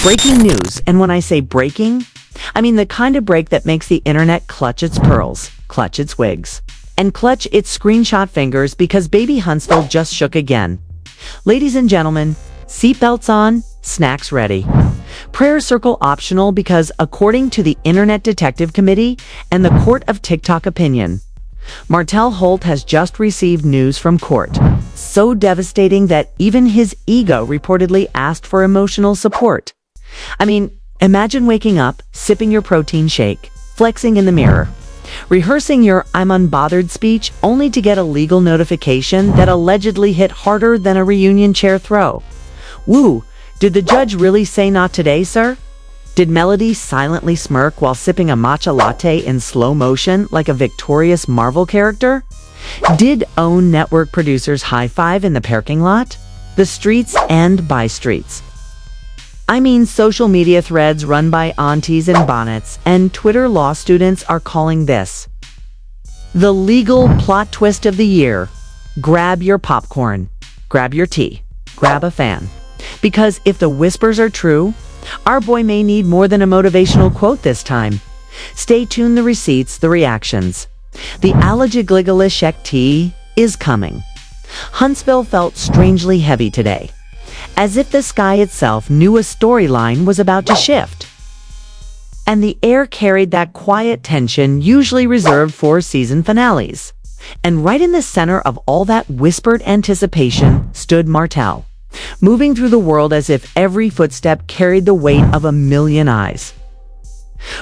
Breaking news, and when I say breaking, I mean the kind of break that makes the internet clutch its pearls, clutch its wigs, and clutch its screenshot fingers because baby Huntsville just shook again. Ladies and gentlemen, seatbelts on, snacks ready. Prayer circle optional because according to the Internet Detective Committee and the Court of TikTok opinion, Martell Holt has just received news from court, so devastating that even his ego reportedly asked for emotional support. I mean, imagine waking up, sipping your protein shake, flexing in the mirror, rehearsing your "I'm unbothered" speech only to get a legal notification that allegedly hit harder than a reunion chair throw. Woo, did the judge really say not today, sir? Did Melody silently smirk while sipping a matcha latte in slow motion like a victorious Marvel character? Did OWN network producers high-five in the parking lot? The streets and by streets. I mean, social media threads run by aunties in bonnets and Twitter law students are calling this the legal plot twist of the year. Grab your popcorn, grab your tea, grab a fan. Because if the whispers are true, our boy may need more than a motivational quote this time. Stay tuned, the receipts, the reactions. The Allegedligalish tea is coming. Huntsville felt strangely heavy today, as if the sky itself knew a storyline was about to shift. And the air carried that quiet tension usually reserved for season finales. And right in the center of all that whispered anticipation stood Martell, moving through the world as if every footstep carried the weight of a million eyes,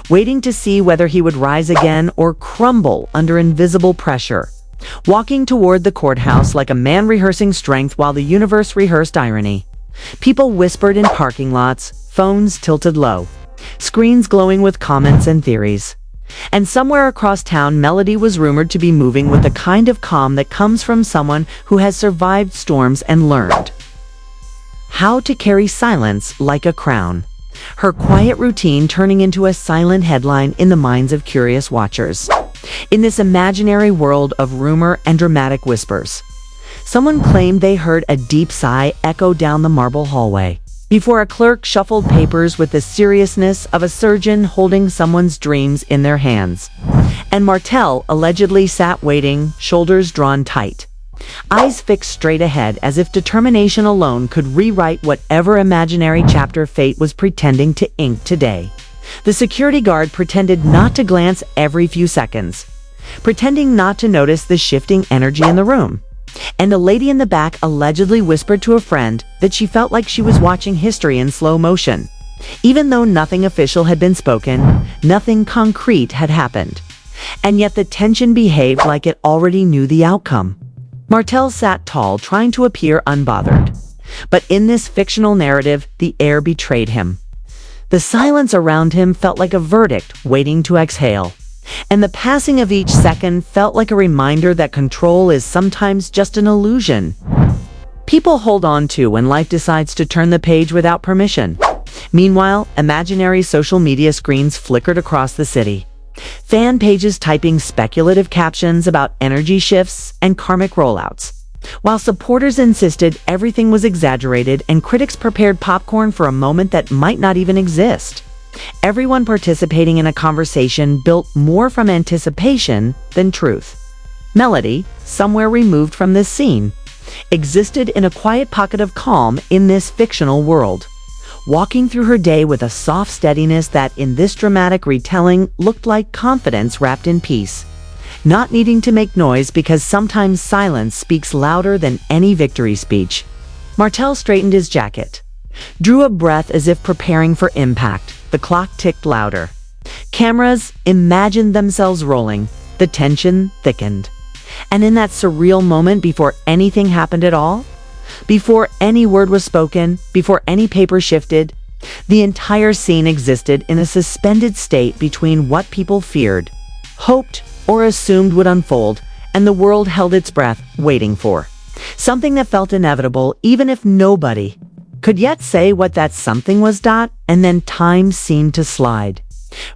waiting to see whether he would rise again or crumble under invisible pressure, walking toward the courthouse like a man rehearsing strength while the universe rehearsed irony. People whispered in parking lots, phones tilted low, screens glowing with comments and theories. And somewhere across town, Melody was rumored to be moving with the kind of calm that comes from someone who has survived storms and learned how to carry silence like a crown. Her quiet routine turning into a silent headline in the minds of curious watchers. In this imaginary world of rumor and dramatic whispers, someone claimed they heard a deep sigh echo down the marble hallway before a clerk shuffled papers with the seriousness of a surgeon holding someone's dreams in their hands. And Martell allegedly sat waiting, shoulders drawn tight, eyes fixed straight ahead as if determination alone could rewrite whatever imaginary chapter fate was pretending to ink today. The security guard pretended not to glance every few seconds, pretending not to notice the shifting energy in the room. And a lady in the back allegedly whispered to a friend that she felt like she was watching history in slow motion. Even though nothing official had been spoken, nothing concrete had happened. And yet the tension behaved like it already knew the outcome. Martell sat tall, trying to appear unbothered. But in this fictional narrative, the air betrayed him. The silence around him felt like a verdict waiting to exhale. And the passing of each second felt like a reminder that control is sometimes just an illusion people hold on to when life decides to turn the page without permission. Meanwhile, imaginary social media screens flickered across the city. Fan pages typing speculative captions about energy shifts and karmic rollouts, while supporters insisted everything was exaggerated and critics prepared popcorn for a moment that might not even exist. Everyone participating in a conversation built more from anticipation than truth. Melody, somewhere removed from this scene, existed in a quiet pocket of calm in this fictional world, walking through her day with a soft steadiness that in this dramatic retelling looked like confidence wrapped in peace, not needing to make noise because sometimes silence speaks louder than any victory speech. Martell straightened his jacket, drew a breath as if preparing for impact. The clock ticked louder. Cameras imagined themselves rolling. The tension thickened. And in that surreal moment before anything happened at all, before any word was spoken, before any paper shifted, the entire scene existed in a suspended state between what people feared, hoped, or assumed would unfold, and the world held its breath, waiting for something that felt inevitable, even if nobody could yet say what that something was. And then time seemed to slide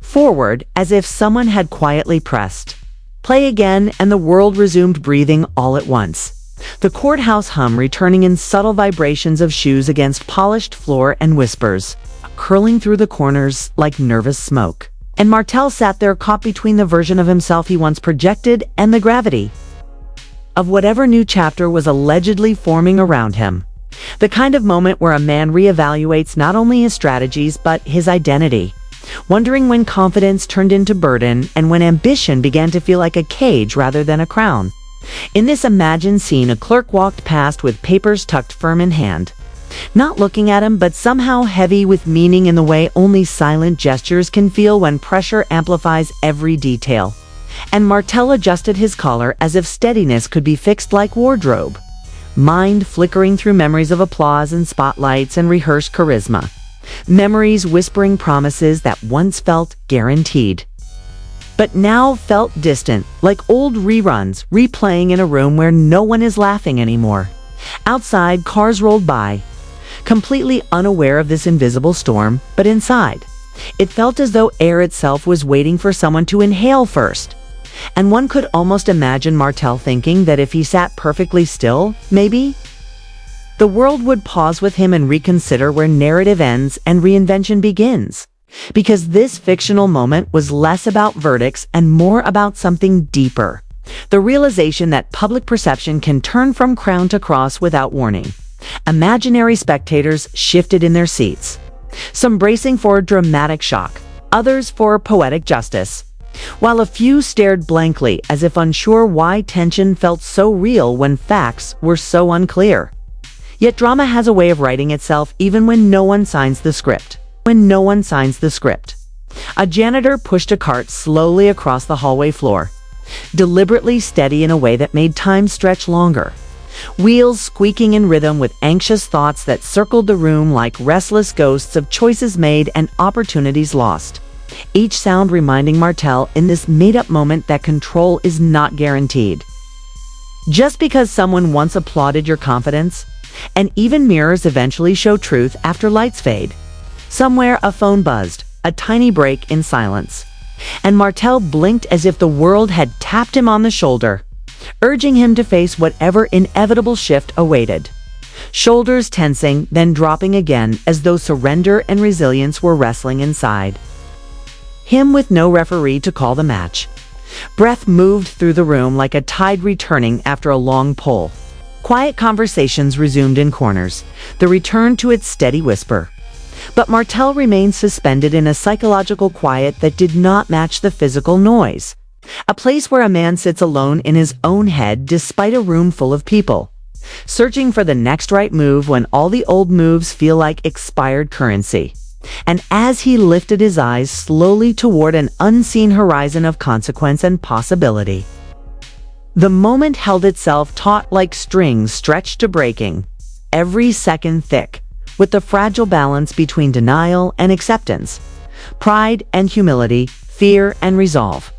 forward as if someone had quietly pressed play again, and the world resumed breathing all at once. The courthouse hum returning in subtle vibrations of shoes against polished floor and whispers curling through the corners like nervous smoke. And Martell sat there caught between the version of himself he once projected and the gravity of whatever new chapter was allegedly forming around him. The kind of moment where a man reevaluates not only his strategies but his identity, wondering when confidence turned into burden and when ambition began to feel like a cage rather than a crown. In this imagined scene, a clerk walked past with papers tucked firm in hand, not looking at him, but somehow heavy with meaning in the way only silent gestures can feel when pressure amplifies every detail. And Martell adjusted his collar as if steadiness could be fixed like wardrobe, mind flickering through memories of applause and spotlights and rehearsed charisma. Memories whispering promises that once felt guaranteed, but now felt distant, like old reruns replaying in a room where no one is laughing anymore. Outside, cars rolled by, completely unaware of this invisible storm, but inside, it felt as though air itself was waiting for someone to inhale first. And one could almost imagine Martell thinking that if he sat perfectly still, maybe the world would pause with him and reconsider where narrative ends and reinvention begins. Because this fictional moment was less about verdicts and more about something deeper. The realization that public perception can turn from crown to cross without warning. Imaginary spectators shifted in their seats, some bracing for a dramatic shock, others for poetic justice, while a few stared blankly as if unsure why tension felt so real when facts were so unclear. Yet drama has a way of writing itself even when no one signs the script. A janitor pushed a cart slowly across the hallway floor, deliberately steady in a way that made time stretch longer. Wheels squeaking in rhythm with anxious thoughts that circled the room like restless ghosts of choices made and opportunities lost. Each sound reminding Martell in this made-up moment that control is not guaranteed. Just because someone once applauded your confidence, and even mirrors eventually show truth after lights fade. Somewhere a phone buzzed, a tiny break in silence, and Martell blinked as if the world had tapped him on the shoulder, urging him to face whatever inevitable shift awaited. Shoulders tensing, then dropping again as though surrender and resilience were wrestling inside him with no referee to call the match. Breath moved through the room like a tide returning after a long pull. Quiet conversations resumed in corners, the return to its steady whisper. But Martell remained suspended in a psychological quiet that did not match the physical noise. A place where a man sits alone in his own head despite a room full of people, searching for the next right move when all the old moves feel like expired currency. And as he lifted his eyes slowly toward an unseen horizon of consequence and possibility, the moment held itself taut like strings stretched to breaking, every second thick, with the fragile balance between denial and acceptance, pride and humility, fear and resolve,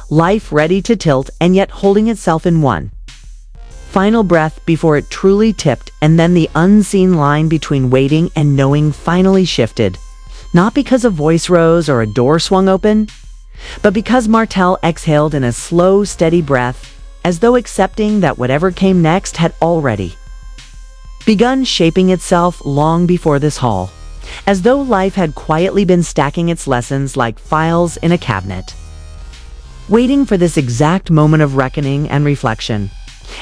life ready to tilt and yet holding itself in one final breath before it truly tipped. And then the unseen line between waiting and knowing finally shifted, not because a voice rose or a door swung open, but because Martell exhaled in a slow, steady breath, as though accepting that whatever came next had already begun shaping itself long before this hall, as though life had quietly been stacking its lessons like files in a cabinet, waiting for this exact moment of reckoning and reflection.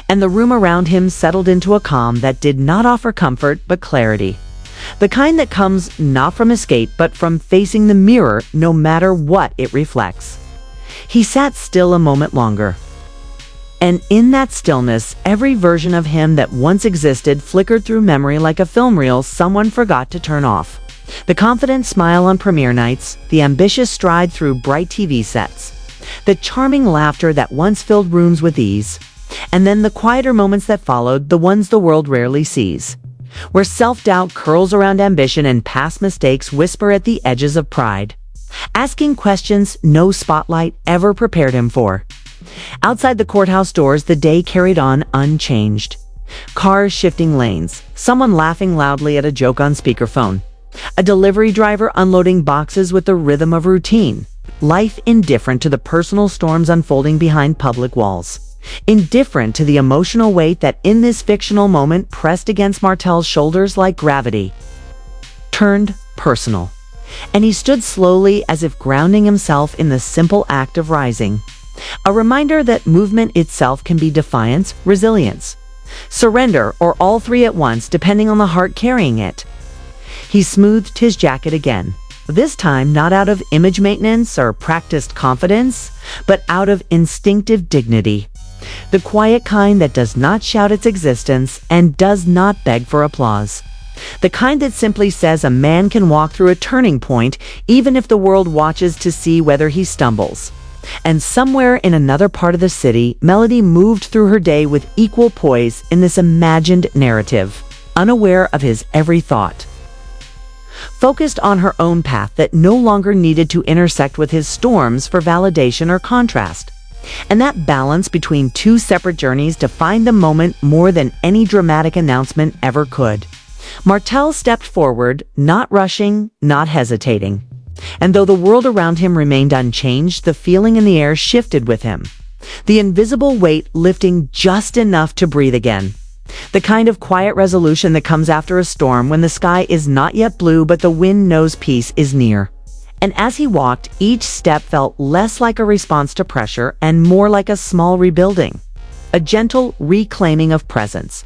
And the room around him settled into a calm that did not offer comfort but clarity, the kind that comes not from escape but from facing the mirror no matter what it reflects. He sat still a moment longer, and in that stillness, every version of him that once existed flickered through memory like a film reel someone forgot to turn off. The confident smile on premiere nights, the ambitious stride through bright TV sets, the charming laughter that once filled rooms with ease, and then the quieter moments that followed, the ones the world rarely sees, where self-doubt curls around ambition and past mistakes whisper at the edges of pride, asking questions no spotlight ever prepared him for. Outside the courthouse doors, the day carried on unchanged. Cars shifting lanes, someone laughing loudly at a joke on speakerphone, a delivery driver unloading boxes with the rhythm of routine, life indifferent to the personal storms unfolding behind public walls, indifferent to the emotional weight that in this fictional moment pressed against Martell's shoulders like gravity, turned personal. and he stood slowly as if grounding himself in the simple act of rising. A reminder that movement itself can be defiance, resilience, surrender, or all three at once depending on the heart carrying it. He smoothed his jacket again, this time not out of image maintenance or practiced confidence, but out of instinctive dignity. The quiet kind that does not shout its existence and does not beg for applause. The kind that simply says a man can walk through a turning point even if the world watches to see whether he stumbles. And somewhere in another part of the city, Melody moved through her day with equal poise in this imagined narrative, unaware of his every thought. Focused on her own path that no longer needed to intersect with his storms for validation or contrast. And that balance between two separate journeys defined the moment more than any dramatic announcement ever could. Martell stepped forward, not rushing, not hesitating. And though the world around him remained unchanged, the feeling in the air shifted with him. The invisible weight lifting just enough to breathe again. The kind of quiet resolution that comes after a storm when the sky is not yet blue but the wind knows peace is near. And as he walked, each step felt less like a response to pressure and more like a small rebuilding. A gentle reclaiming of presence.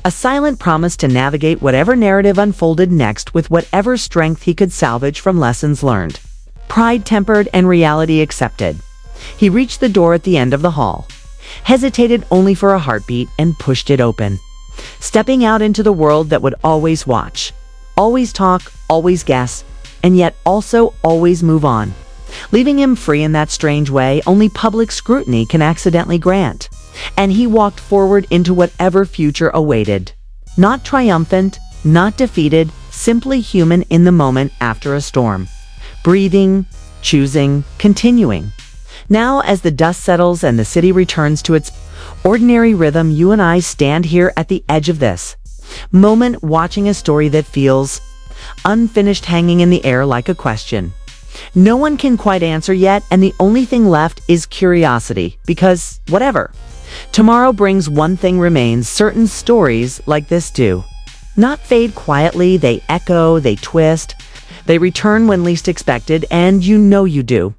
A silent promise to navigate whatever narrative unfolded next with whatever strength he could salvage from lessons learned. Pride tempered and reality accepted. He reached the door at the end of the hall, hesitated only for a heartbeat, and pushed it open. Stepping out into the world that would always watch, always talk, always guess, and yet also always move on. Leaving him free in that strange way only public scrutiny can accidentally grant. And he walked forward into whatever future awaited. Not triumphant, not defeated, simply human in the moment after a storm. Breathing, choosing, continuing. Now, as the dust settles and the city returns to its ordinary rhythm, you and I stand here at the edge of this moment, watching a story that feels unfinished, hanging in the air like a question. No one can quite answer yet, and the only thing left is curiosity, because whatever tomorrow brings, one thing remains: certain stories like this do not fade quietly. They echo, they twist, they return when least expected, and you know you do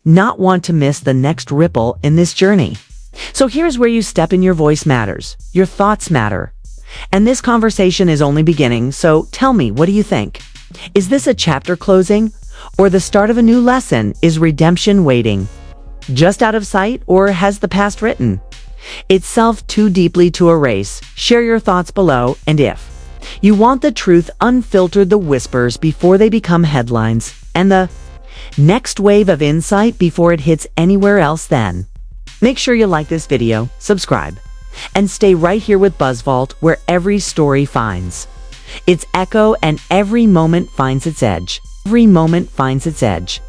not want to miss the next ripple in this journey. So here's where you step in. Your voice matters, your thoughts matter, and this conversation is only beginning. So tell me, what do you think? Is this a chapter closing, or the start of a new lesson? Is redemption waiting, just out of sight, or has the past written itself too deeply to erase? Share your thoughts below, and if you want the truth unfiltered, the whispers before they become headlines, and the next wave of insight before it hits anywhere else, then make sure you like this video, subscribe, and stay right here with BuzzVault, where every story finds its echo and every moment finds its edge. Every moment finds its edge.